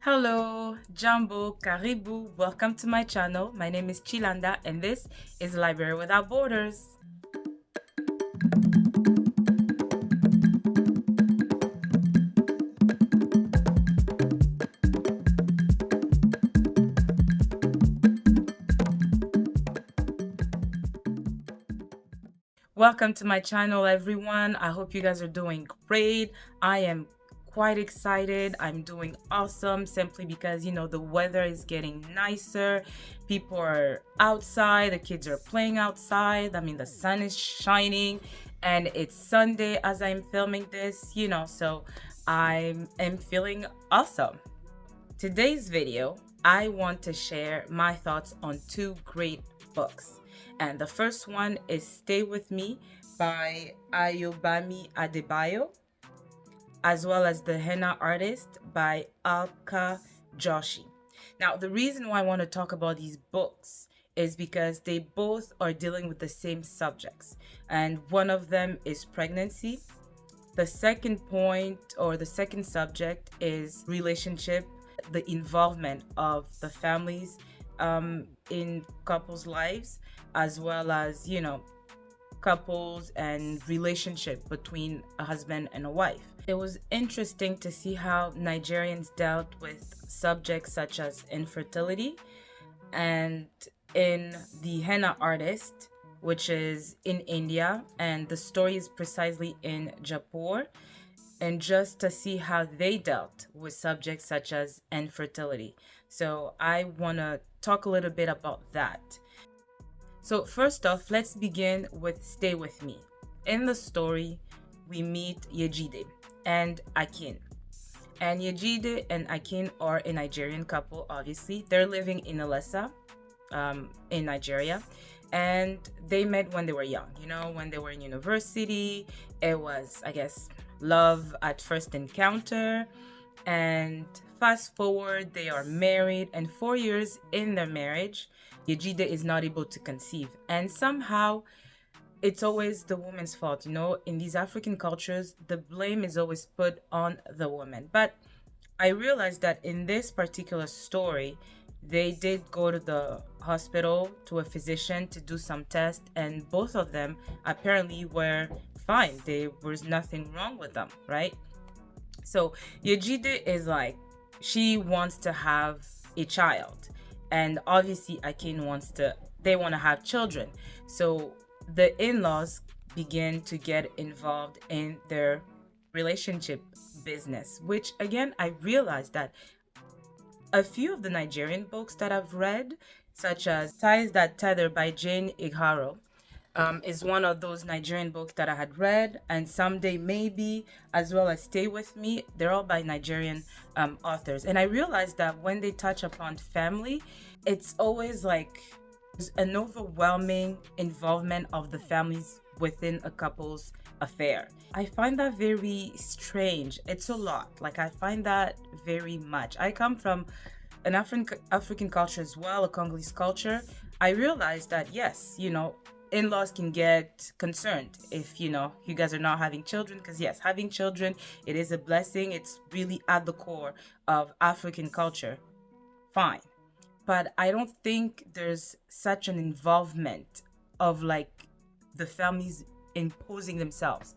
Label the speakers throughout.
Speaker 1: Hello, Jambo, Karibu, welcome to my channel. My name is Chilanda and this is Library Without Borders. Welcome to my channel, everyone. I hope you guys are doing great. I am quite excited. I'm doing awesome simply because, the weather is getting nicer. People are outside. The kids are playing outside. I mean, the sun is shining and it's Sunday as I'm filming this, so I am feeling awesome. Today's video, I want to share my thoughts on two great books. And the first one is Stay With Me by Ayobami Adebayo, as well as The Henna Artist by Alka Joshi. Now, the reason why I want to talk about these books is because they both are dealing with the same subjects. And one of them is pregnancy. The second point, or the second subject, is relationship, the involvement of the families in couples' lives, as well as, couples and relationship between a husband and a wife. It was interesting to see how Nigerians dealt with subjects such as infertility. And in The Henna Artist, which is in India, and the story is precisely in Jaipur, and just to see how they dealt with subjects such as infertility. So I want to talk a little bit about that. So first off, let's begin with Stay With Me. In the story, we meet Yejide and Akin. And Yejide and Akin are a Nigerian couple, obviously. They're living in Ilesa, in Nigeria. And they met when they were young, when they were in university. It was, I guess, love at first encounter. And fast forward, they are married, and 4 years in their marriage, Yejide is not able to conceive. And somehow it's always the woman's fault. In these African cultures, the blame is always put on the woman. But I realized that in this particular story, they did go to the hospital, to a physician, to do some tests, and both of them apparently were fine. There was nothing wrong with them, right? So Yejide is like, she wants to have a child, and obviously Akin they want to have children. So the in-laws begin to get involved in their relationship business, which again, I realized that a few of the Nigerian books that I've read, such as Ties That Tether by Jane Igharo, is one of those Nigerian books that I had read, and Someday Maybe, as well as Stay With Me. They're all by Nigerian authors. And I realized that when they touch upon family, it's always like an overwhelming involvement of the families within a couple's affair. I find that very strange. It's a lot. Like, I find that very much. I come from an African culture as well, a Congolese culture. I realized that, yes, in-laws can get concerned if, you guys are not having children. Because, yes, having children, it is a blessing. It's really at the core of African culture. Fine. But I don't think there's such an involvement of, like, the families imposing themselves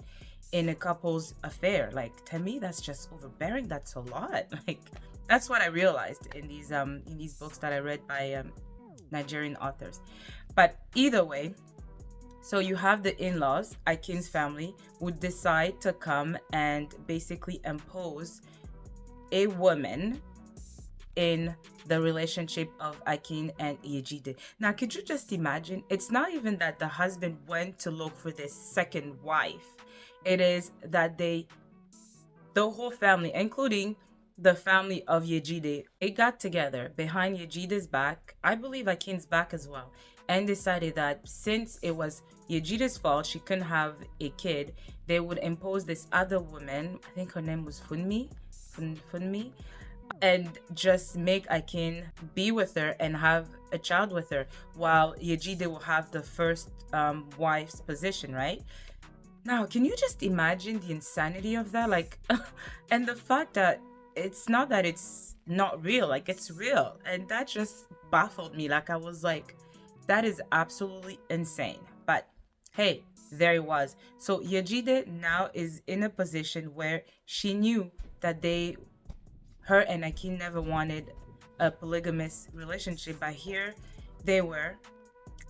Speaker 1: in a couple's affair. Like, to me, that's just overbearing. That's a lot. Like, that's what I realized in these books that I read by Nigerian authors. But either way, so you have the in-laws, Akin's family, would decide to come and basically impose a woman in the relationship of Akin and Yejide. Now, could you just imagine? It's not even that the husband went to look for this second wife. It is that the whole family, including the family of Yejide, they got together behind Yejide's back, I believe Akin's back as well, and decided that since it was Yejide's fault, she couldn't have a kid, they would impose this other woman, I think her name was Funmi, and just make Akin be with her and have a child with her, while Yejide will have the first wife's position, right? Now, can you just imagine the insanity of that? Like, and the fact that it's not that it's not real, like it's real. And that just baffled me. Like I was like, that is absolutely insane. But hey, there it was. So Yejide now is in a position where she knew that her and Akin never wanted a polygamous relationship, but here they were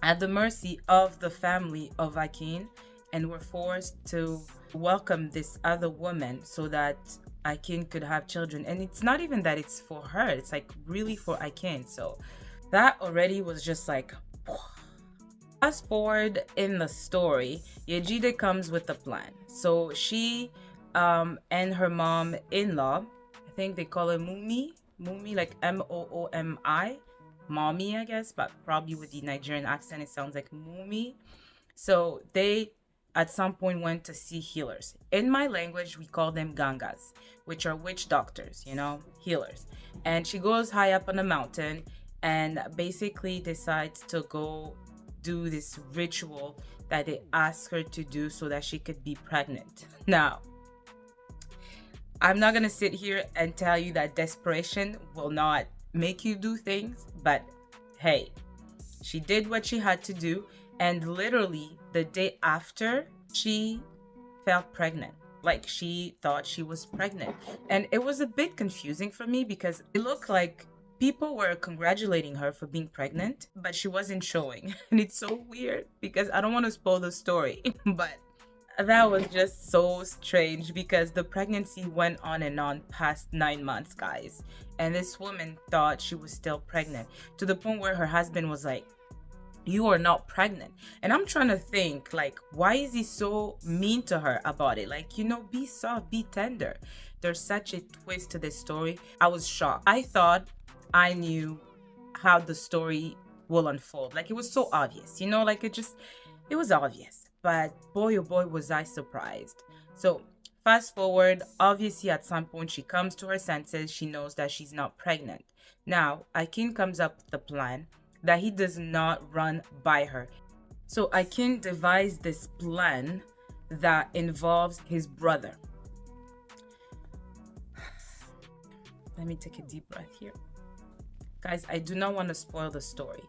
Speaker 1: at the mercy of the family of Akin and were forced to welcome this other woman so that Akin could have children. And it's not even that it's for her, it's like really for Akin. So that already was just like, fast forward in the story, Yejide comes with a plan. So she and her mom-in-law, I think they call her Mumi, like Moomi, mommy, I guess, but probably with the Nigerian accent, it sounds like Mumi. So they at some point went to see healers. In my language, we call them gangas, which are witch doctors, healers. And she goes high up on a mountain and basically decides to go do this ritual that they asked her to do so that she could be pregnant. Now, I'm not gonna sit here and tell you that desperation will not make you do things, but hey, she did what she had to do, and literally the day after, she felt pregnant. Like she thought she was pregnant. And it was a bit confusing for me because it looked like people were congratulating her for being pregnant, but she wasn't showing. And it's so weird because I don't want to spoil the story, but that was just so strange because the pregnancy went on and on past 9 months, guys. And this woman thought she was still pregnant to the point where her husband was like, "You are not pregnant." And I'm trying to think, like, why is he so mean to her about it? Like, be soft, be tender. There's such a twist to this story. I was shocked. I thought I knew how the story will unfold. Like, it was so obvious, like it was obvious. But boy, oh boy, was I surprised. So fast forward, obviously at some point she comes to her senses. She knows that she's not pregnant. Now, Akin comes up with a plan that he does not run by her. So Akin devised this plan that involves his brother. Let me take a deep breath here. Guys, I do not want to spoil the story.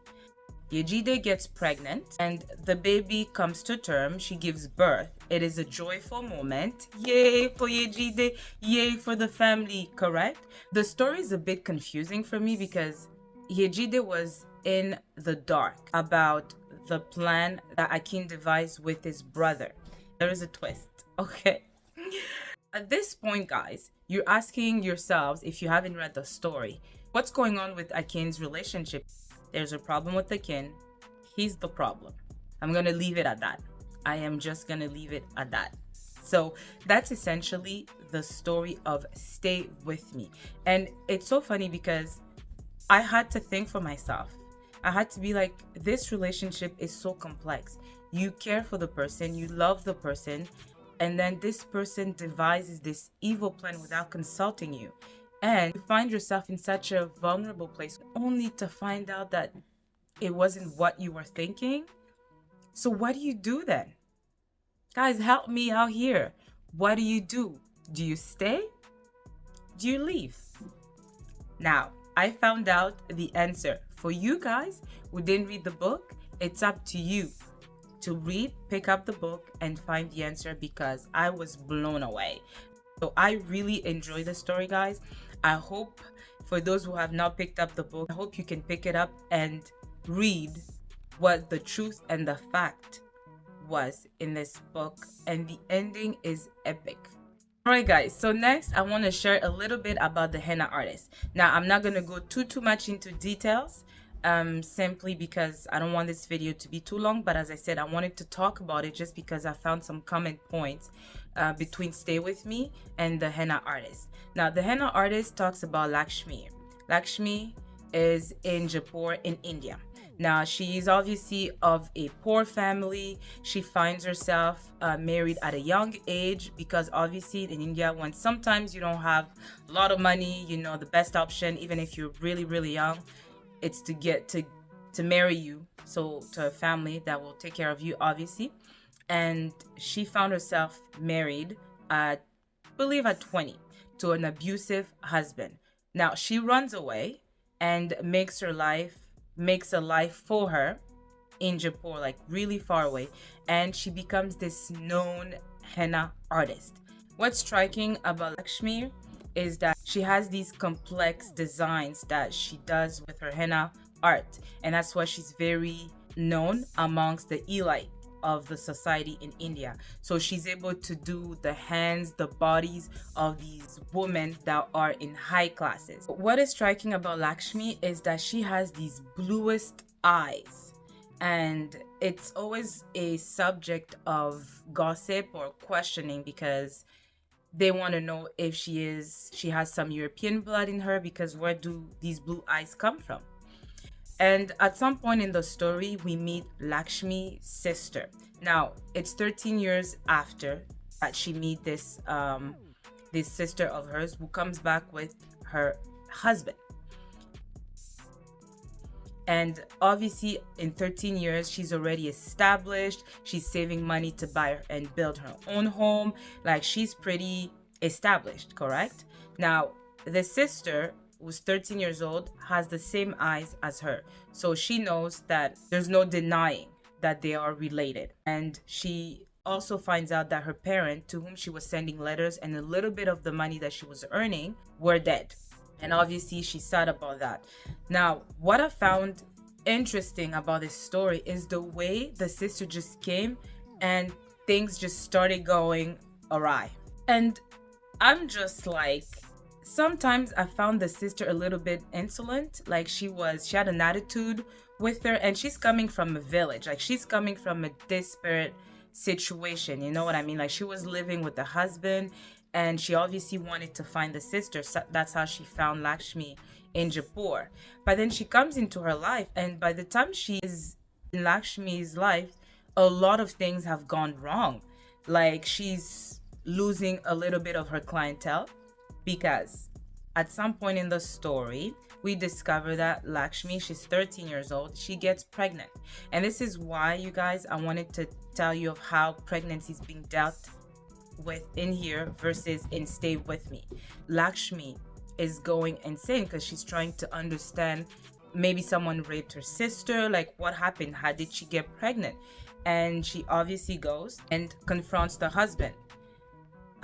Speaker 1: Yejide gets pregnant and the baby comes to term. She gives birth. It is a joyful moment. Yay for Yejide. Yay for the family, correct? The story is a bit confusing for me because Yejide was in the dark about the plan that Akin devised with his brother. There is a twist, okay? At this point, guys, you're asking yourselves, if you haven't read the story, what's going on with Akin's relationship? There's a problem with Akin. He's the problem. I'm going to leave it at that. I am just going to leave it at that. So that's essentially the story of Stay With Me. And it's so funny because I had to think for myself. I had to be like, this relationship is so complex. You care for the person, you love the person, and then this person devises this evil plan without consulting you. And you find yourself in such a vulnerable place only to find out that it wasn't what you were thinking. So what do you do then? Guys, help me out here. What do you do? Do you stay? Do you leave? Now, I found out the answer. For you guys who didn't read the book, it's up to you to read, pick up the book, and find the answer because I was blown away. So I really enjoy the story, guys. I hope for those who have not picked up the book, I hope you can pick it up and read what the truth and the fact was in this book. And the ending is epic. Alright guys, so next I want to share a little bit about the henna artist. Now I'm not going to go too much into details simply because I don't want this video to be too long, but as I said, I wanted to talk about it just because I found some common points between Stay With Me and the henna artist. Now the henna artist talks about Lakshmi. Lakshmi is in Jaipur in India. Now, she is obviously of a poor family. She finds herself married at a young age because obviously in India, when sometimes you don't have a lot of money, the best option, even if you're really young, it's to get to marry you. So to a family that will take care of you, obviously. And she found herself married at, I believe at 20. to an abusive husband. Now she runs away and makes a life for her in Jaipur, like really far away, and she becomes this known henna artist. What's striking about Lakshmi is that she has these complex designs that she does with her henna art, and that's why she's very known amongst the elite of the society in India. So she's able to do the hands, the bodies of these women that are in high classes. What is striking about Lakshmi is that she has these bluest eyes, and it's always a subject of gossip or questioning because they want to know if she has some European blood in her, because where do these blue eyes come from? And at some point in the story, we meet Lakshmi's sister. Now, it's 13 years after that she meet this sister of hers who comes back with her husband. And obviously, in 13 years, she's already established. She's saving money to buy and build her own home. Like, she's pretty established, correct? Now, the sister, who's 13 years old, has the same eyes as her. So she knows that there's no denying that they are related. And she also finds out that her parent, to whom she was sending letters and a little bit of the money that she was earning, were dead. And obviously she's sad about that. Now, what I found interesting about this story is the way the sister just came and things just started going awry. And I'm just like, sometimes I found the sister a little bit insolent. Like she had an attitude with her, and she's coming from a village. Like she's coming from a disparate situation. You know what I mean? Like she was living with the husband, and she obviously wanted to find the sister. So that's how she found Lakshmi in Jaipur. But then she comes into her life, and by the time she is in Lakshmi's life, a lot of things have gone wrong. Like she's losing a little bit of her clientele, because at some point in the story, we discover that Lakshmi, she's 13 years old, she gets pregnant. And this is why, you guys, I wanted to tell you of how pregnancy is being dealt with in here versus in Stay With Me. Lakshmi is going insane because she's trying to understand, maybe someone raped her sister, like what happened, how did she get pregnant? And she obviously goes and confronts the husband.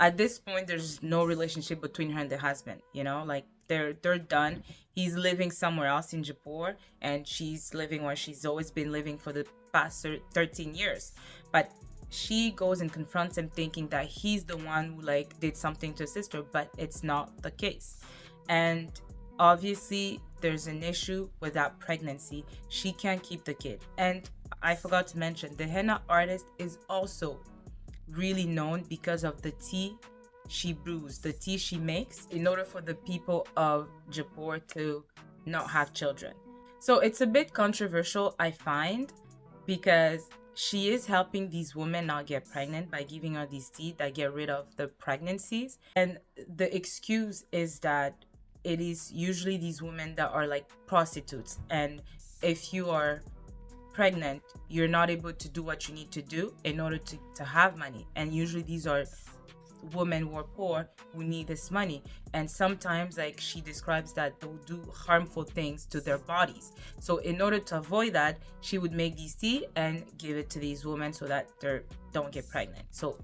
Speaker 1: At this point, there's no relationship between her and the husband, you know, like they're done. He's living somewhere else in Jaipur, and she's living where she's always been living for the past 13 years. But she goes and confronts him, thinking that he's the one who like did something to her sister, but it's not the case. And obviously there's an issue with that pregnancy. She can't keep the kid. And I forgot to mention, the henna artist is also really known because of the tea she brews, the tea she makes in order for the people of Jaipur to not have children. So it's a bit controversial, I find, because she is helping these women not get pregnant by giving her these tea that get rid of the pregnancies. And the excuse is that it is usually these women that are like prostitutes, and if you are pregnant, you're not able to do what you need to do in order to have money. And usually these are women who are poor who need this money, and sometimes, like she describes, that they'll do harmful things to their bodies. So in order to avoid that, she would make these tea and give it to these women so that they don't get pregnant. So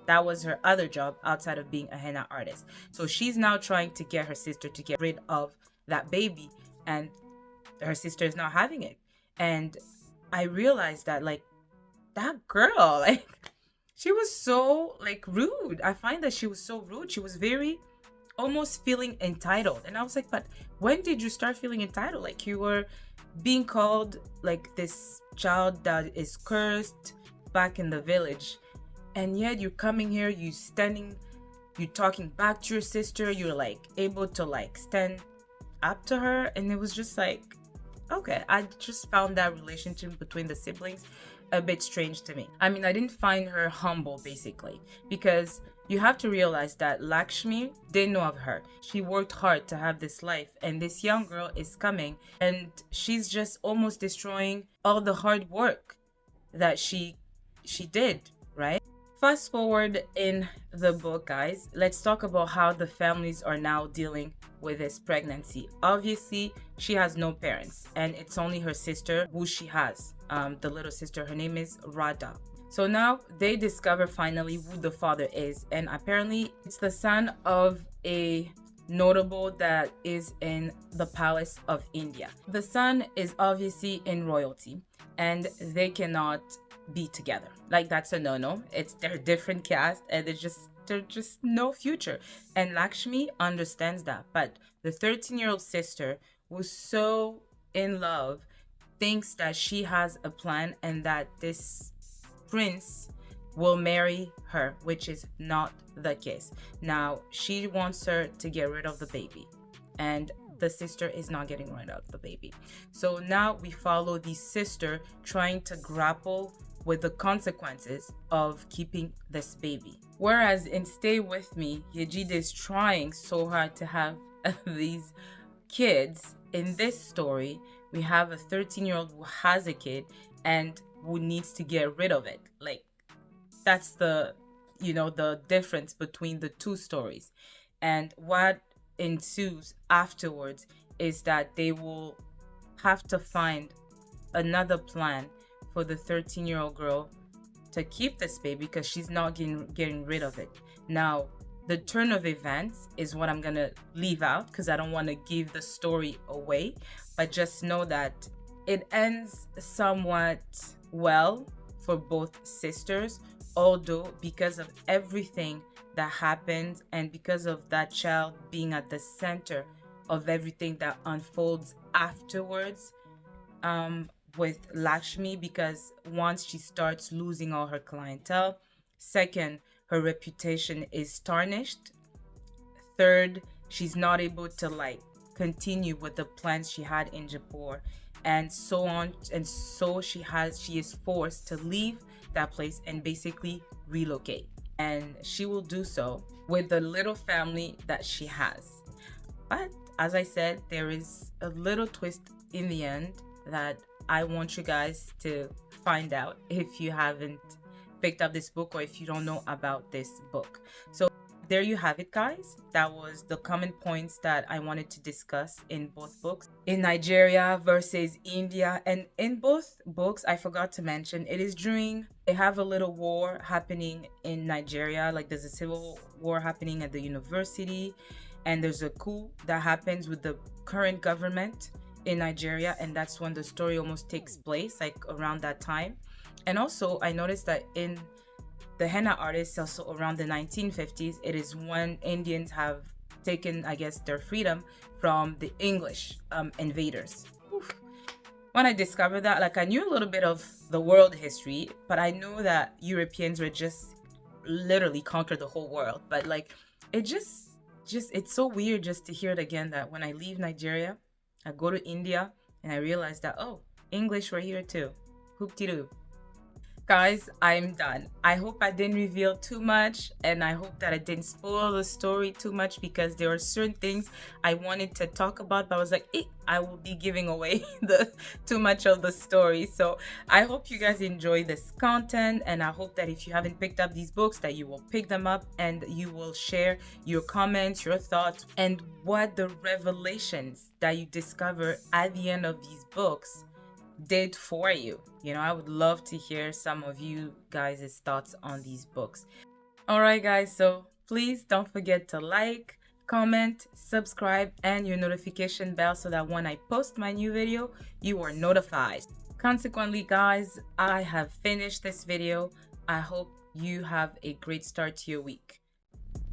Speaker 1: that was her other job outside of being a henna artist. So she's now trying to get her sister to get rid of that baby, and her sister is not having it. And I realized that like that girl, like she was so like rude. I find that she was so rude. She was very almost feeling entitled. And I was like, but when did you start feeling entitled? Like you were being called like this child that is cursed back in the village. And yet you're coming here, you're talking back to your sister. You're like able to like stand up to her. And it was just like, okay, I just found that relationship between the siblings a bit strange to me. I mean, I didn't find her humble, basically, because you have to realize that Lakshmi didn't know of her. She worked hard to have this life, and this young girl is coming, and she's just almost destroying all the hard work that she did, right? Fast forward in the book, guys, let's talk about how the families are now dealing with this pregnancy. Obviously, she has no parents, and it's only her sister who she has, the little sister. Her name is Radha. So now they discover finally who the father is, and apparently it's the son of a notable that is in the palace of India. The son is obviously in royalty, and they cannot be together. Like, that's a no-no. It's their different caste, and there's just no future. And Lakshmi understands that, but the 13-year-old sister was so in love, thinks that she has a plan and that this prince will marry her, which is not the case. Now, she wants her to get rid of the baby, and the sister is not getting rid of the baby. So now we follow the sister trying to grapple with the consequences of keeping this baby. Whereas in Stay With Me, Yejide is trying so hard to have these kids. In this story, we have a 13-year-old who has a kid and who needs to get rid of it. Like, that's the difference between the two stories. And what ensues afterwards is that they will have to find another plan for the 13-year-old girl to keep this baby, because she's not getting rid of it. Now, the turn of events is what I'm gonna leave out because I don't want to give the story away, but just know that it ends somewhat well for both sisters, although because of everything that happens and because of that child being at the center of everything that unfolds afterwards, with Lakshmi, because once she starts losing all her clientele, second, her reputation is tarnished, third, she's not able to continue with the plans she had in Jaipur, and so on, and so she is forced to leave that place and basically relocate, and she will do so with the little family that she has. But as I said, there is a little twist in the end that I want you guys to find out if you haven't picked up this book or if you don't know about this book. So there you have it, guys. That was the common points that I wanted to discuss in both books. In Nigeria versus India, and in both books, I forgot to mention, it is during, they have a little war happening in Nigeria. Like, there's a civil war happening at the university, and there's a coup that happens with the current government in Nigeria, and that's when the story almost takes place, like around that time. And also I noticed that in the Henna Artists, also around the 1950s, it is when Indians have taken, I guess, their freedom from the English invaders. Oof. When I discovered that, like, I knew a little bit of the world history, but I knew that Europeans were just literally conquered the whole world. But like, it just it's so weird just to hear it again, that when I leave Nigeria, I go to India and I realize that, oh, English were here too. Hoop-de-doo. Guys, I'm done. I hope I didn't reveal too much, and I hope that I didn't spoil the story too much, because there are certain things I wanted to talk about, but I was like, I will be giving away too much of the story. So I hope you guys enjoy this content, and I hope that if you haven't picked up these books, that you will pick them up and you will share your comments, your thoughts, and what the revelations that you discover at the end of these books did for you. I would love to hear some of you guys' thoughts on these books. All right, guys, so please don't forget to like, comment, subscribe, and your notification bell so that when I post my new video, you are notified. Consequently, guys, I have finished this video. I hope you have a great start to your week.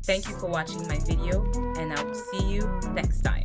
Speaker 1: Thank you for watching my video, and I will see you next time.